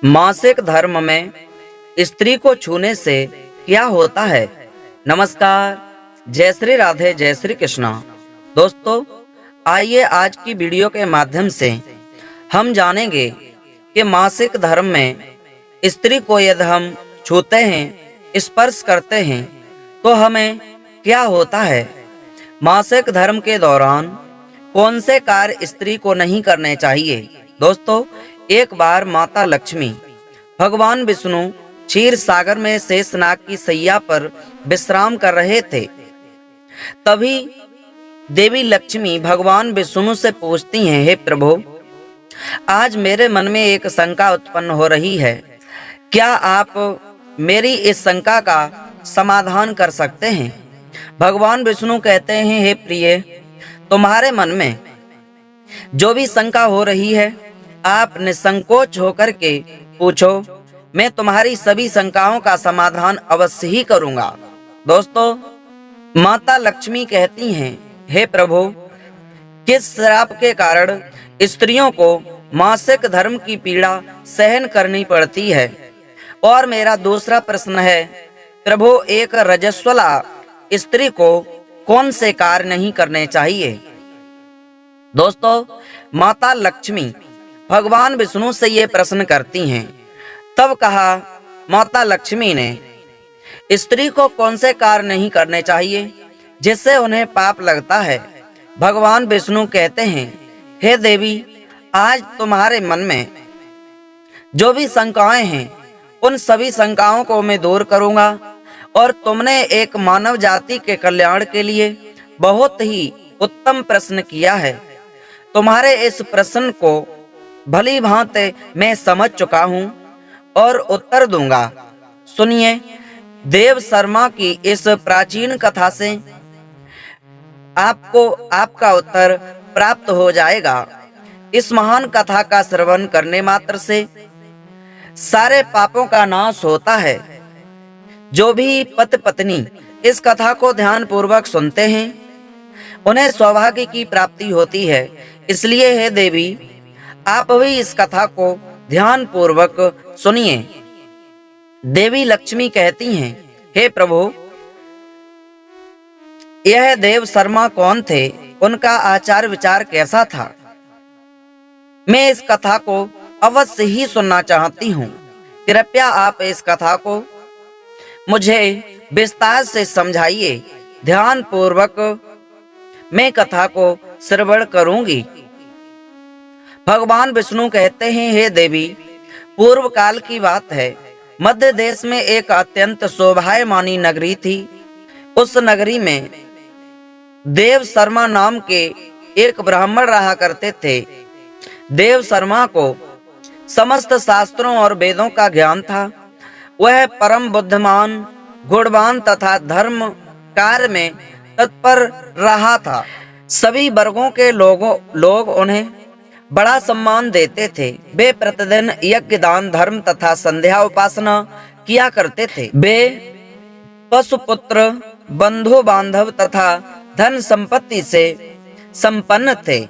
मासिक धर्म में स्त्री को छूने से क्या होता है। नमस्कार, जय श्री राधे, जय श्री कृष्णा। दोस्तों, आइए आज की वीडियो के माध्यम से हम जानेंगे कि मासिक धर्म में स्त्री को यदि हम छूते हैं, स्पर्श करते हैं तो हमें क्या होता है। मासिक धर्म के दौरान कौन से कार्य स्त्री को नहीं करने चाहिए। दोस्तों, एक बार माता लक्ष्मी भगवान विष्णु क्षीर सागर में शेषनाग की सैया पर विश्राम कर रहे थे। तभी देवी लक्ष्मी भगवान विष्णु से पूछती हैं, हे प्रभु, आज मेरे मन में एक शंका उत्पन्न हो रही है। क्या आप मेरी इस शंका का समाधान कर सकते हैं। भगवान विष्णु कहते हैं, हे प्रिय, तुम्हारे मन में जो भी शंका हो रही है, आप निसंकोच होकर के पूछो, मैं तुम्हारी सभी शंकाओं का समाधान अवश्य ही करूंगा। दोस्तों, माता लक्ष्मी कहती हैं, हे प्रभु, किस श्राप के कारण स्त्रियों को मासिक धर्म की पीड़ा सहन करनी पड़ती है। और मेरा दूसरा प्रश्न है, प्रभु, एक रजस्वला स्त्री को कौन से कार्य नहीं करने चाहिए। दोस्तों, माता लक्ष्मी भगवान विष्णु से ये प्रश्न करती हैं। तब कहा माता लक्ष्मी ने, स्त्री को कौन से कार्य नहीं करने चाहिए जिससे उन्हें पाप लगता है। भगवान विष्णु कहते हैं, हे देवी, आज तुम्हारे मन में जो भी शंकाएं हैं, उन सभी शंकाओं को मैं दूर करूंगा। और तुमने एक मानव जाति के कल्याण के लिए बहुत ही उत्तम प्रश्न किया है। तुम्हारे इस प्रश्न को भली भांति मैं समझ चुका हूं और उत्तर दूंगा। सुनिए, देव शर्मा की इस प्राचीन कथा से आपको आपका उत्तर प्राप्त हो जाएगा। इस महान कथा का श्रवण करने मात्र से सारे पापों का नाश होता है। जो भी पति पत्नी इस कथा को ध्यान पूर्वक सुनते हैं, उन्हें सौभाग्य की प्राप्ति होती है। इसलिए हे देवी, आप भी इस कथा को ध्यान पूर्वक सुनिए। देवी लक्ष्मी कहती हैं, हे प्रभु, यह देव शर्मा कौन थे, उनका आचार विचार कैसा था। मैं इस कथा को अवश्य ही सुनना चाहती हूँ। कृपया आप इस कथा को मुझे विस्तार से समझाइए। ध्यान पूर्वक मैं कथा को श्रवण करूंगी। भगवान विष्णु कहते हैं, हे देवी, पूर्व काल की बात है। मध्य देश में एक अत्यंत शोभायमानी नगरी थी। उस नगरी में देव शर्मा नाम के एक ब्राह्मण रहा करते थे। देव शर्मा को समस्त शास्त्रों और वेदों का ज्ञान था। वह परम बुद्धिमान, गुणवान तथा धर्म कार्य में तत्पर रहा था। सभी वर्गों के लोग उन्हें बड़ा सम्मान देते थे। वे प्रतिदिन यज्ञ, दान, धर्म तथा संध्या उपासना किया करते थे। वे पशुपुत्र, बंधु बांधव तथा धन संपत्ति से संपन्न थे।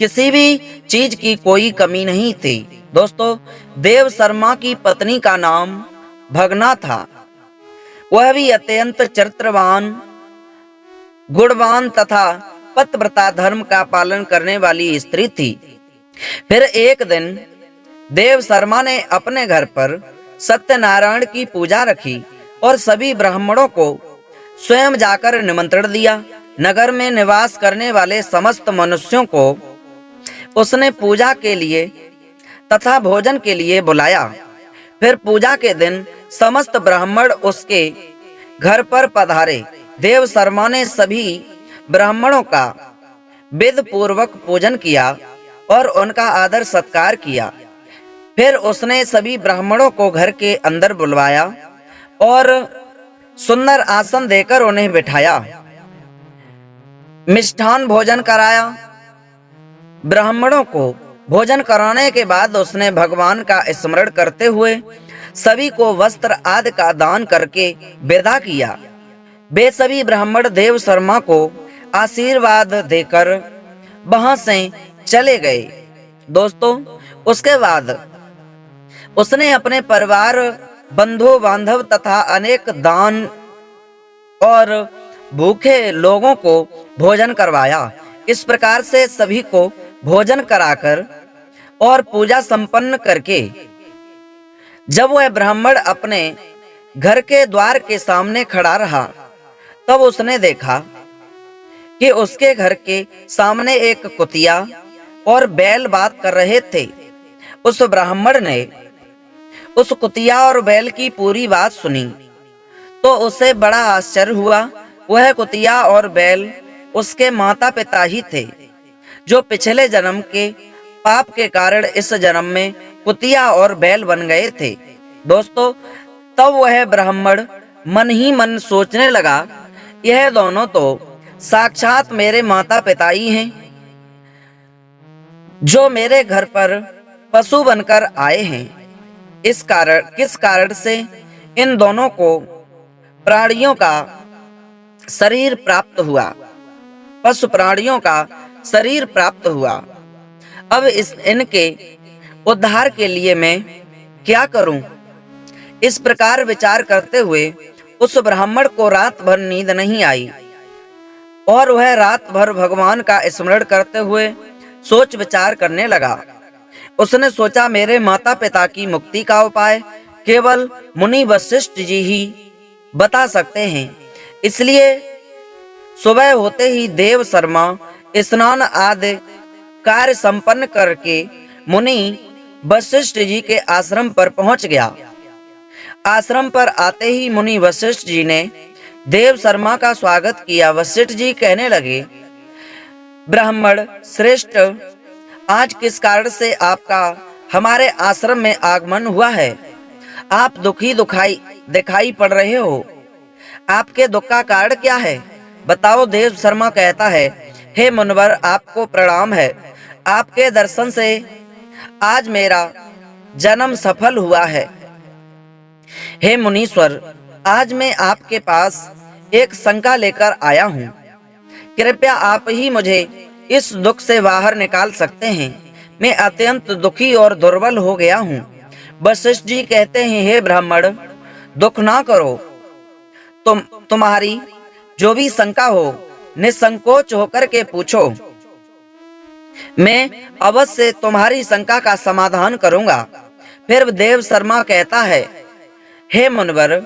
किसी भी चीज की कोई कमी नहीं थी। दोस्तों, देव शर्मा की पत्नी का नाम भगना था। वह भी अत्यंत चरित्रवान, गुणवान तथा पतिव्रता धर्म का पालन करने वाली स्त्री थी। फिर एक दिन देव शर्मा ने अपने घर पर सत्यनारायण की पूजा रखी और सभी ब्राह्मणों को स्वयं जाकर निमंत्रण दिया। नगर में निवास करने वाले समस्त मनुष्यों को उसने पूजा के लिए तथा भोजन के लिए बुलाया। फिर पूजा के दिन समस्त ब्राह्मण उसके घर पर पधारे। देव शर्मा ने सभी ब्राह्मणों का विधि पूर्वक पूजन किया और उनका आदर सत्कार किया। फिर उसने सभी ब्राह्मणों को घर के अंदर बुलवाया और सुंदर आसन देकर उन्हें बिठाया। मिष्ठान भोजन कराया। ब्राह्मणों को भोजन कराने के बाद उसने भगवान का स्मरण करते हुए सभी को वस्त्र आदि का दान करके विदा किया। वे सभी ब्राह्मण देव शर्मा को आशीर्वाद देकर वहां से चले गए। दोस्तों, उसके बाद उसने अपने परिवार, बंधु बांधव तथा अनेक दान और भूखे लोगों को भोजन करवाया। इस प्रकार से सभी को भोजन कराकर और पूजा संपन्न करके जब वह ब्राह्मण अपने घर के द्वार के सामने खड़ा रहा, तब उसने देखा कि उसके घर के सामने एक कुतिया और बैल बात कर रहे थे। उस ब्राह्मण ने उस कुतिया और बैल की पूरी बात सुनी तो उसे बड़ा आश्चर्य हुआ। वह कुतिया और बैल उसके माता पिता ही थे, जो पिछले जन्म के पाप के कारण इस जन्म में कुतिया और बैल बन गए थे। दोस्तों, तब वह ब्राह्मण मन ही मन सोचने लगा, यह दोनों तो साक्षात मेरे माता पिता ही हैं, जो मेरे घर पर पशु बनकर आए हैं। किस कारण से इन दोनों को प्राणियों का शरीर प्राप्त हुआ, पशु प्राणियों का शरीर प्राप्त हुआ। अब इनके उद्धार के लिए मैं क्या करूं? इस प्रकार विचार करते हुए उस ब्राह्मण को रात भर नींद नहीं आई और वह रात भर भगवान का स्मरण करते हुए सोच विचार करने लगा। उसने सोचा, मेरे माता पिता की मुक्ति का उपाय केवल मुनि वशिष्ठ जी ही बता सकते हैं। इसलिए सुबह होते ही देव शर्मा स्नान आदि कार्य संपन्न करके मुनि वशिष्ठ जी के आश्रम पर पहुंच गया। आश्रम पर आते ही मुनि वशिष्ठ जी ने देव शर्मा का स्वागत किया। वशिष्ठ जी कहने लगे, ब्राह्मण श्रेष्ठ, आज किस कारण से आपका हमारे आश्रम में आगमन हुआ है? आप दुखी दिखाई पड़ रहे हो। आपके दुख का कारण क्या है? बताओ। देव शर्मा कहता है, हे मुनिवर, आपको प्रणाम है। आपके दर्शन से आज मेरा जन्म सफल हुआ है। हे मुनीश्वर, आज मैं आपके पास एक शंका लेकर आया हूँ। कृपया आप ही मुझे इस दुख से बाहर निकाल सकते हैं। मैं अत्यंत दुखी और दुर्बल हो गया हूँ। वशिष्ठ जी कहते हैं, हे ब्राह्मण, दुख ना करो। तुम्हारी जो भी शंका हो निसंकोच होकर के पूछो। मैं अवश्य तुम्हारी शंका का समाधान करूंगा। फिर देव शर्मा कहता है, हे मुनिवर,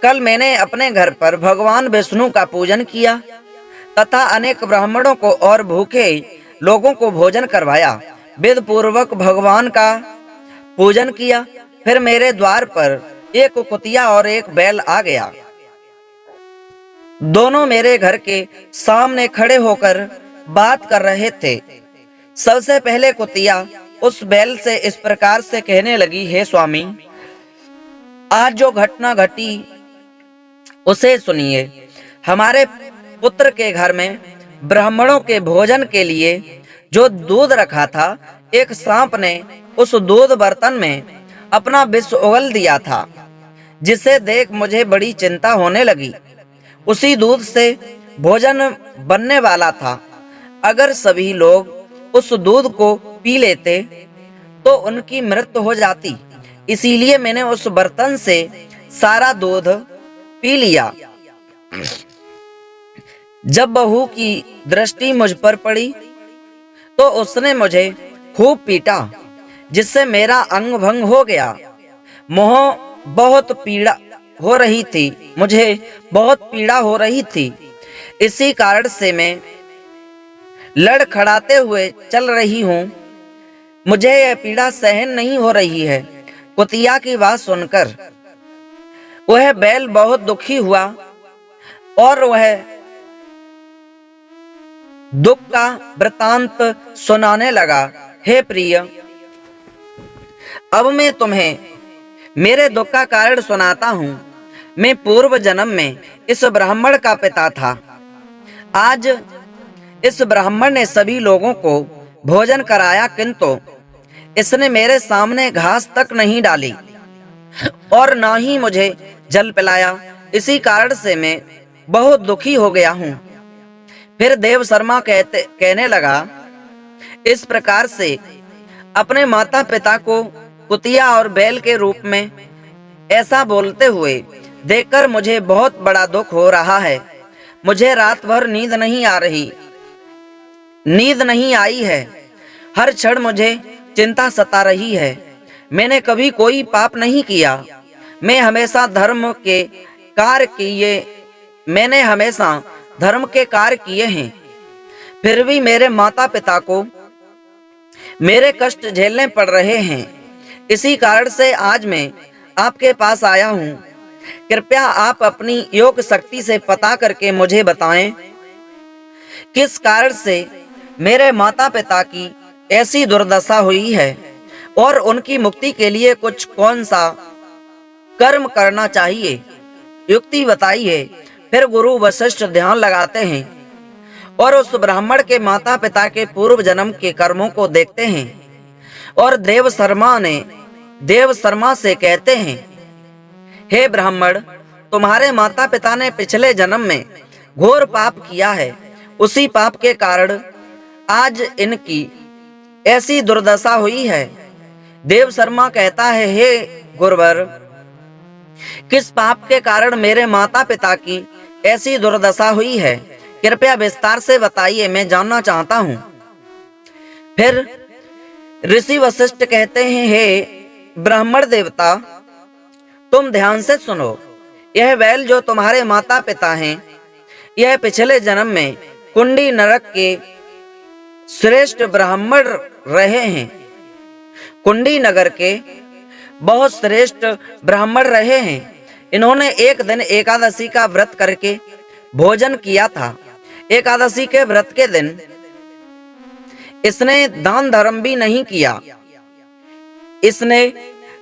कल मैंने अपने घर पर भगवान विष्णु का पूजन किया तथा अनेक ब्राह्मणों को और भूखे लोगों को भोजन करवाया। विधि पूर्वक भगवान का पूजन किया। फिर मेरे द्वार पर एक कुतिया और एक बैल आ गया। दोनों मेरे घर के सामने खड़े होकर बात कर रहे थे। सबसे पहले कुतिया उस बैल से इस प्रकार से कहने लगी, हे स्वामी, आज जो घटना घटी उसे सुनिए। हमारे पुत्र के घर में ब्राह्मणों के भोजन के लिए जो दूध रखा था, एक सांप ने उस दूध बर्तन में अपना विष उगल दिया था, जिसे देख मुझे बड़ी चिंता होने लगी। उसी दूध से भोजन बनने वाला था। अगर सभी लोग उस दूध को पी लेते तो उनकी मृत्यु हो जाती। इसीलिए मैंने उस बर्तन से सारा दूध पी लिया। जब बहू की दृष्टि मुझ पर पड़ी तो उसने मुझे खूब पीटा, जिससे मेरा अंग भंग हो गया। मुझे बहुत पीड़ा हो रही थी। इसी कारण से मैं लड़खड़ाते हुए चल रही हूँ। मुझे यह पीड़ा सहन नहीं हो रही है। कुतिया की बात सुनकर वह बैल बहुत दुखी हुआ और वह दुख का वृतांत सुनाने लगा। हे प्रिय, अब मैं तुम्हें मेरे दुख का कारण सुनाता हूँ। मैं पूर्व जन्म में इस ब्राह्मण का पिता था। आज इस ब्राह्मण ने सभी लोगों को भोजन कराया, किंतु इसने मेरे सामने घास तक नहीं डाली और ना ही मुझे जल पिलाया। इसी कारण से मैं बहुत दुखी हो गया हूँ। फिर देव शर्मा कहने लगा, इस प्रकार से अपने माता पिता को कुतिया और बैल के रूप में ऐसा बोलते हुए देखकर मुझे बहुत बड़ा दुख हो रहा है। मुझे रात भर नींद नहीं आई है। हर क्षण मुझे चिंता सता रही है। मैंने कभी कोई पाप नहीं किया। मैंने हमेशा धर्म के कार्य किए हैं। फिर भी मेरे माता पिता को मेरे कष्ट झेलने पड़ रहे हैं। इसी कारण से आज मैं आपके पास आया हूँ। कृपया आप अपनी योग शक्ति से पता करके मुझे बताएं, किस कारण से मेरे माता पिता की ऐसी दुर्दशा हुई है और उनकी मुक्ति के लिए कौन सा कर्म करना चाहिए, युक्ति बताइए। फिर गुरु वशिष्ठ ध्यान लगाते हैं और उस ब्राह्मण के माता पिता के पूर्व जन्म के कर्मों को देखते हैं और देव शर्मा से कहते हैं, हे ब्राह्मण, तुम्हारे माता पिता ने पिछले जन्म में घोर पाप किया है। उसी पाप के कारण आज इनकी ऐसी दुर्दशा हुई है। देव शर्मा कहता है, हे गुरुवर, किस पाप के कारण मेरे माता पिता की ऐसी दुर्दशा हुई है, कृपया विस्तार से बताइए, मैं जानना चाहता हूँ। फिर ऋषि वशिष्ठ कहते हैं, हे ब्राह्मण देवता, तुम ध्यान से सुनो। यह बैल जो तुम्हारे माता पिता हैं, यह पिछले जन्म में कुंडी नरक के श्रेष्ठ ब्राह्मण रहे हैं। कुंडी नगर के बहुत श्रेष्ठ ब्राह्मण रहे हैं। इन्होंने एक दिन एकादशी का व्रत करके भोजन किया था। एकादशी के व्रत के दिन इसने दान धर्म भी नहीं किया। इसने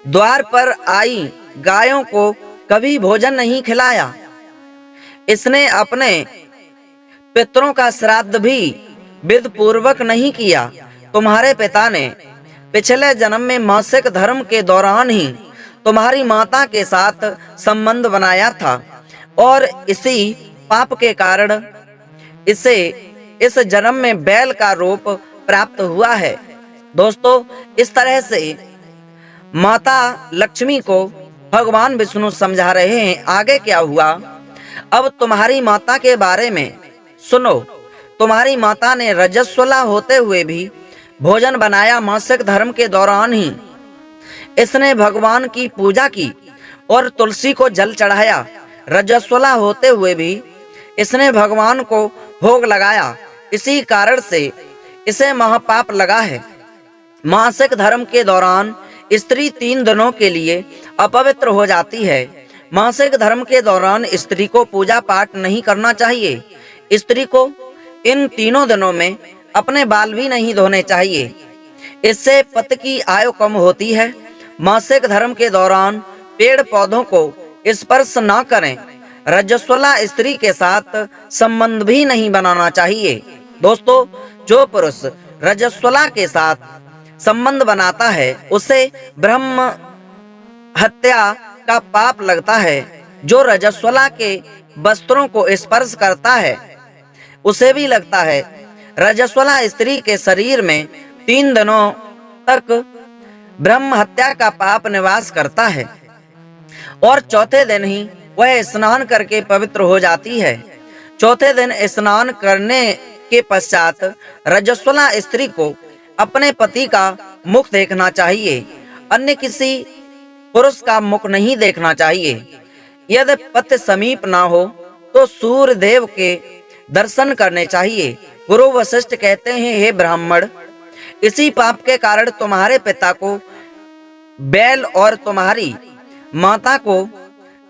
द्वार पर आई गायों को कभी भोजन नहीं खिलाया। इसने अपने पितरों का श्राद्ध भी विधि पूर्वक नहीं किया। तुम्हारे पिता ने पिछले जन्म में मासिक धर्म के दौरान ही तुम्हारी माता के साथ संबंध बनाया था और इसी पाप के कारण इसे इस जन्म में बैल का रूप प्राप्त हुआ है। दोस्तों, इस तरह से माता लक्ष्मी को भगवान विष्णु समझा रहे हैं। आगे क्या हुआ, अब तुम्हारी माता के बारे में सुनो। तुम्हारी माता ने रजस्वला होते हुए भी भोजन बनाया। मासिक धर्म के दौरान ही इसने भगवान की पूजा की और तुलसी को जल चढ़ाया। रजस्वला होते हुए भी इसने भगवान को भोग लगाया। इसी कारण से इसे महापाप लगा है। मासिक धर्म के दौरान स्त्री 3 दिनों के लिए अपवित्र हो जाती है। मासिक धर्म के दौरान स्त्री को पूजा पाठ नहीं करना चाहिए। स्त्री को इन 3 दिनों में अपने बाल भी नहीं धोने चाहिए। इससे पति की आयु कम होती है। मासिक धर्म के दौरान पेड़ पौधों को स्पर्श न करें। रजस्वला स्त्री के साथ संबंध भी नहीं बनाना चाहिए। दोस्तों, जो पुरुष रजस्वला के साथ संबंध बनाता है उसे ब्रह्म हत्या का पाप लगता है। जो रजस्वला के वस्त्रों को स्पर्श करता है उसे भी लगता है। रजस्वला स्त्री के शरीर में 3 दिनों तक ब्रह्म हत्या का पाप निवास करता है और चौथे दिन ही वह स्नान करके पवित्र हो जाती है। चौथे दिन स्नान करने के पश्चात रजस्वला स्त्री को अपने पति का मुख देखना चाहिए, अन्य किसी पुरुष का मुख नहीं देखना चाहिए। यदि पति समीप ना हो तो सूर्य देव के दर्शन करने चाहिए। गुरु वशिष्ठ कहते हैं, हे ब्राह्मण, इसी पाप के कारण तुम्हारे पिता को बैल और तुम्हारी माता को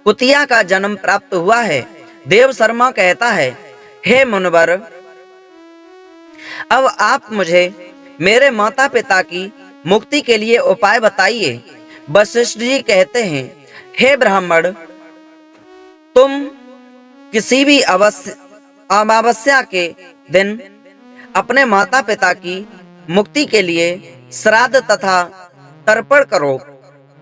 कुतिया का जन्म प्राप्त हुआ है। देव शर्मा कहता है, हे मुनिवर, अब आप मुझे मेरे माता पिता की मुक्ति के लिए उपाय बताइए। वशिष्ठ जी कहते हैं, हे ब्राह्मण, तुम किसी भी अमावस्या के दिन अपने माता पिता की मुक्ति के लिए श्राद्ध तथा तर्पण करो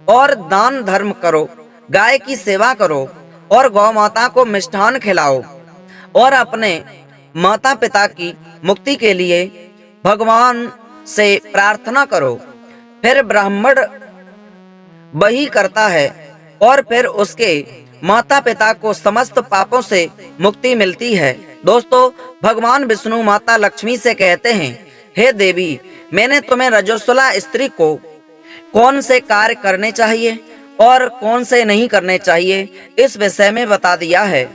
और दान धर्म करो, गाय की सेवा करो और गौ माता को मिष्ठान खिलाओ और अपने माता पिता की मुक्ति के लिए भगवान से प्रार्थना करो। फिर ब्राह्मण वही करता है और फिर उसके माता पिता को समस्त पापों से मुक्ति मिलती है। दोस्तों, भगवान विष्णु माता लक्ष्मी से कहते हैं, हे देवी, मैंने तुम्हें रजस्वला स्त्री को कौन से कार्य करने चाहिए और कौन से नहीं करने चाहिए इस विषय में बता दिया है।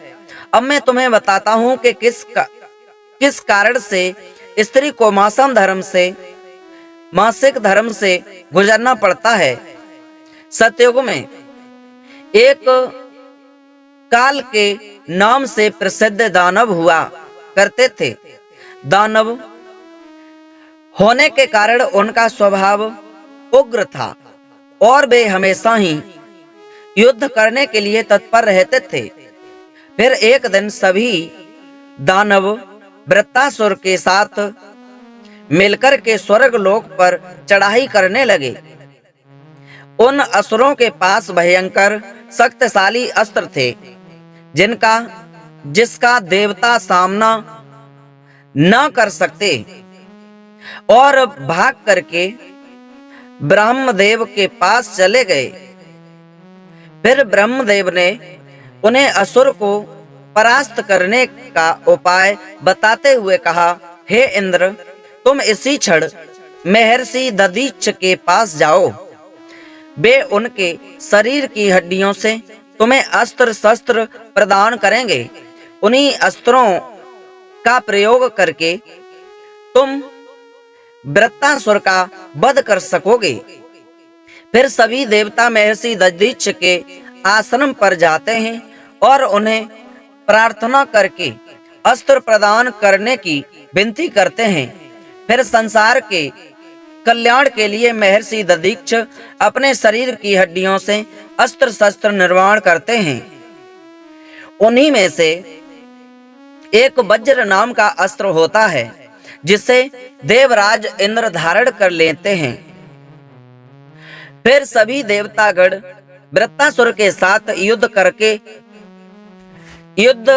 अब मैं तुम्हें बताता हूँ कि किस कारण से स्त्री को मासिक धर्म से गुजरना पड़ता है। सतयुग में एक काल के नाम से प्रसिद्ध दानव हुआ करते थे। दानव होने के कारण उनका स्वभाव उग्र था और वे हमेशा ही युद्ध करने के लिए तत्पर रहते थे। फिर एक दिन सभी दानव वृत्तासुर के साथ मिलकर के स्वर्ग लोक पर चढ़ाई करने लगे। उन असुरों के पास भयंकर शक्तिशाली अस्त्र थे जिसका देवता सामना न कर सकते और भाग करके ब्रह्मदेव के पास चले गए। फिर ब्रह्मदेव ने उन्हें असुर को परास्त करने का उपाय बताते हुए कहा, हे इंद्र, तुम इसी क्षण महर्षि दधीच के पास जाओ। वे उनके शरीर की हड्डियों से तुम्हें अस्त्र शस्त्र प्रदान करेंगे। उन्हीं अस्त्रों का प्रयोग करके तुम वृत्तासुर का वध कर सकोगे। फिर सभी देवता महर्षि दधीच के आश्रम पर जाते हैं और उन्हें प्रार्थना करके अस्त्र प्रदान करने की विनती करते हैं। फिर संसार के कल्याण के लिए महर्षि दधीच अपने शरीर की हड्डियों से अस्त्र शस्त्र निर्माण करते हैं। उन्हीं में से एक वज्र नाम का अस्त्र होता है जिसे देवराज इंद्र धारण कर लेते हैं। फिर सभी देवतागण वृत्तासुर के साथ युद्ध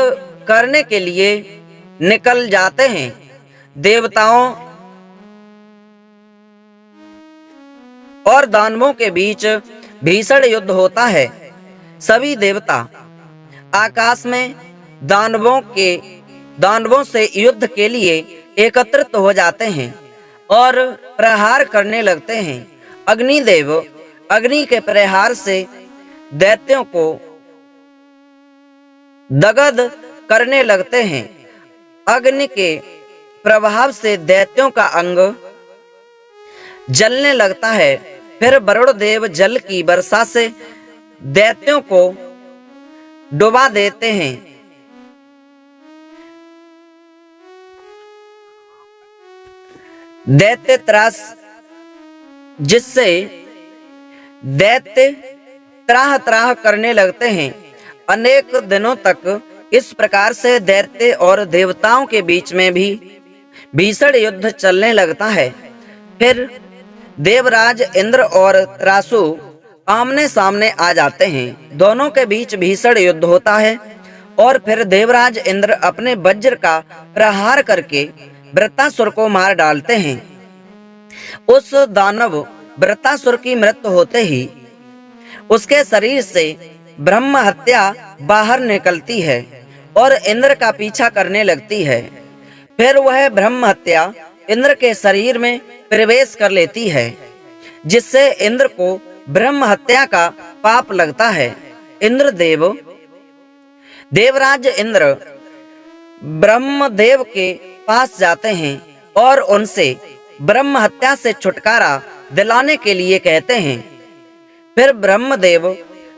करने के लिए निकल जाते हैं। देवताओं और दानवों के बीच भीषण युद्ध होता है। सभी देवता आकाश में दानवों से युद्ध के लिए एकत्रित हो जाते हैं और प्रहार करने लगते हैं। अग्निदेव अग्नि के प्रहार से दैत्यों को दग्ध करने लगते हैं। अग्नि के प्रभाव से दैत्यों का अंग जलने लगता है। फिर वरुण देव जल की वर्षा से दैत्यों को डुबा देते हैं। दैत्य त्रास जिससे दैत्य त्राह त्राह करने लगते हैं। अनेक दिनों तक इस प्रकार से दैत्य और देवताओं के बीच में भी भीषण युद्ध चलने लगता है। फिर देवराज इंद्र और त्रासु आमने सामने आ जाते हैं। दोनों के बीच भीषण युद्ध होता है और फिर देवराज इंद्र अपने वज्र का प्रहार करके वृत्तासुर को मार डालते हैं। उस दानव वृत्तासुर की मृत्यु होते ही उसके शरीर से ब्रह्म हत्या बाहर निकलती है और इंद्र का पीछा करने लगती है। फिर वह ब्रह्म हत्या इंद्र के शरीर में प्रवेश कर लेती है, जिससे इंद्र को ब्रह्म हत्या का पाप लगता है। देवराज इंद्र ब्रह्मदेव के पास जाते हैं और उनसे ब्रह्म हत्या से छुटकारा दिलाने के लिए कहते हैं। फिर ब्रह्मदेव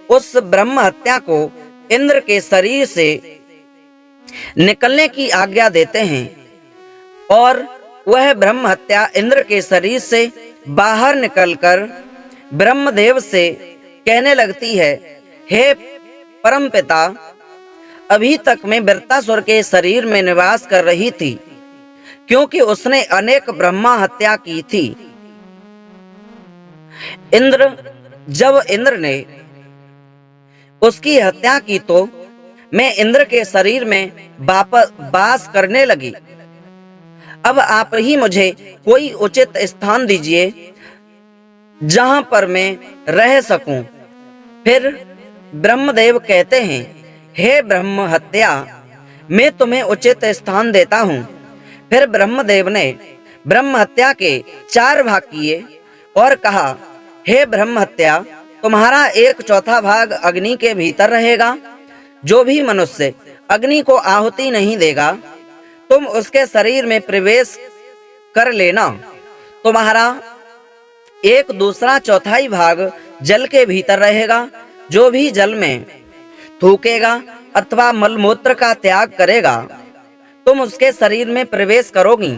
उस ब्रह्म हत्या को इंद्र के शरीर से निकलने की आज्ञा देते हैं और वह ब्रह्म हत्या इंद्र के शरीर से बाहर निकलकर ब्रह्मदेव से कहने लगती है, हे परमपिता, अभी तक मैं वृत्तासुर के शरीर में निवास कर रही थी, क्योंकि उसने अनेक ब्रह्मा हत्या की थी। जब इंद्र ने उसकी हत्या की तो मैं इंद्र के शरीर में वापस वास करने लगी। अब आप ही मुझे कोई उचित स्थान दीजिए जहां पर मैं रह सकूं फिर ब्रह्मदेव कहते हैं, हे ब्रह्म हत्या, मैं तुम्हें उचित स्थान देता हूँ। फिर ब्रह्मदेव ने ब्रह्म हत्या के 4 भाग किए और कहा, हे ब्रह्म हत्या, तुम्हारा 1/4 भाग अग्नि के भीतर रहेगा। जो भी मनुष्य अग्नि को आहुति नहीं देगा, तुम उसके शरीर में प्रवेश कर लेना। तुम्हारा 1/2 भाग जल के भीतर रहेगा। जो भी जल में थूकेगा अथवा मलमूत्र का त्याग करेगा, तुम उसके शरीर में प्रवेश करोगी।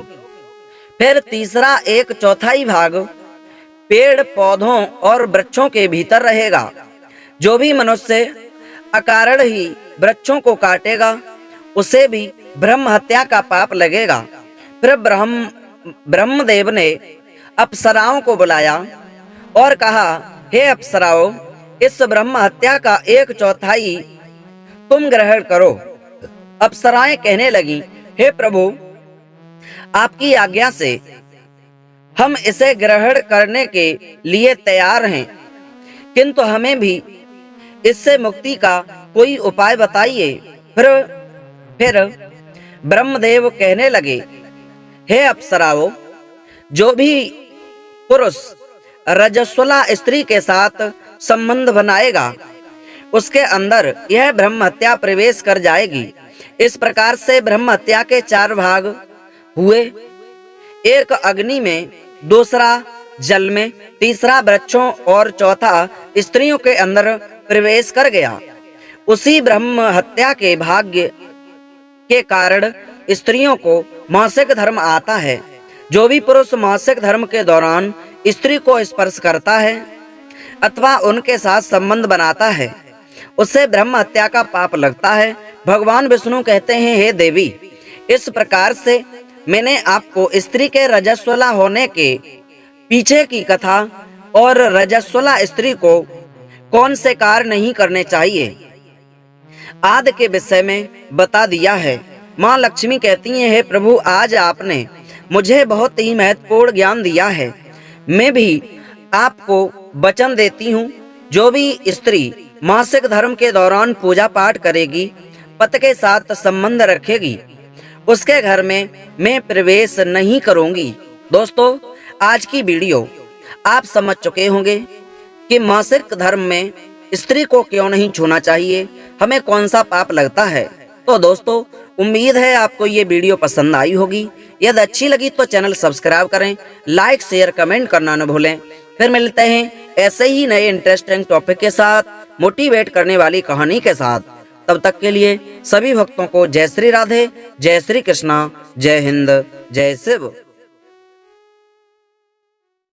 फिर तीसरा 1/4 भाग पेड़ पौधों और वृक्षों के भीतर रहेगा। जो भी मनुष्य अकारण ही वृक्षों को काटेगा, उसे भी ब्रह्म हत्या का पाप लगेगा। फिर ब्रह्मदेव ने अप्सराओं को बुलाया और कहा, हे अप्सराओं, इस ब्रह्म हत्या का 1/4 तुम ग्रहण करो। अप्सराएं कहने लगी, हे प्रभु, आपकी आज्ञा से हम इसे ग्रहण करने के लिए तैयार हैं, किंतु हमें भी इससे मुक्ति का कोई उपाय बताइए। फिर ब्रह्मदेव कहने लगे, हे अप्सराओं, जो भी पुरुष रजस्वला स्त्री के साथ संबंध बनाएगा, उसके अंदर यह ब्रह्म हत्या प्रवेश कर जाएगी। इस प्रकार से ब्रह्म हत्या के 4 भाग हुए। एक अग्नि में, दूसरा जल में, तीसरा वृक्षों और चौथा स्त्रियों के अंदर प्रवेश कर गया। उसी ब्रह्म हत्या के भाग्य के कारण स्त्रियों को मासिक धर्म आता है। जो भी पुरुष मासिक धर्म के दौरान स्त्री को स्पर्श करता है अथवा उनके साथ संबंध बनाता है, उससे ब्रह्म हत्या का पाप लगता है। भगवान विष्णु कहते हैं, हे देवी, इस प्रकार से मैंने आपको स्त्री के रजस्वला होने के पीछे की कथा और रजस्वला स्त्री को कौन से कार्य नहीं करने चाहिए आदि के विषय में बता दिया है। माँ लक्ष्मी कहती हैं, हे प्रभु, आज आपने मुझे बहुत ही महत्वपूर्ण ज्ञान दिया है। मैं भी आपको वचन देती हूँ, जो भी स्त्री मासिक धर्म के दौरान पूजा पाठ करेगी, पति के साथ संबंध रखेगी, उसके घर में मैं प्रवेश नहीं करूंगी। दोस्तों, आज की वीडियो आप समझ चुके होंगे कि मासिक धर्म में स्त्री को क्यों नहीं छूना चाहिए, हमें कौन सा पाप लगता है। तो दोस्तों, उम्मीद है आपको ये वीडियो पसंद आई होगी। यदि अच्छी लगी तो चैनल सब्सक्राइब करें, लाइक शेयर कमेंट करना न भूलें। फिर मिलते हैं ऐसे ही नए इंटरेस्टिंग टॉपिक के साथ, मोटिवेट करने वाली कहानी के साथ। तब तक के लिए सभी भक्तों को जय श्री राधे, जय श्री कृष्णा, जय हिंद, जय शिव।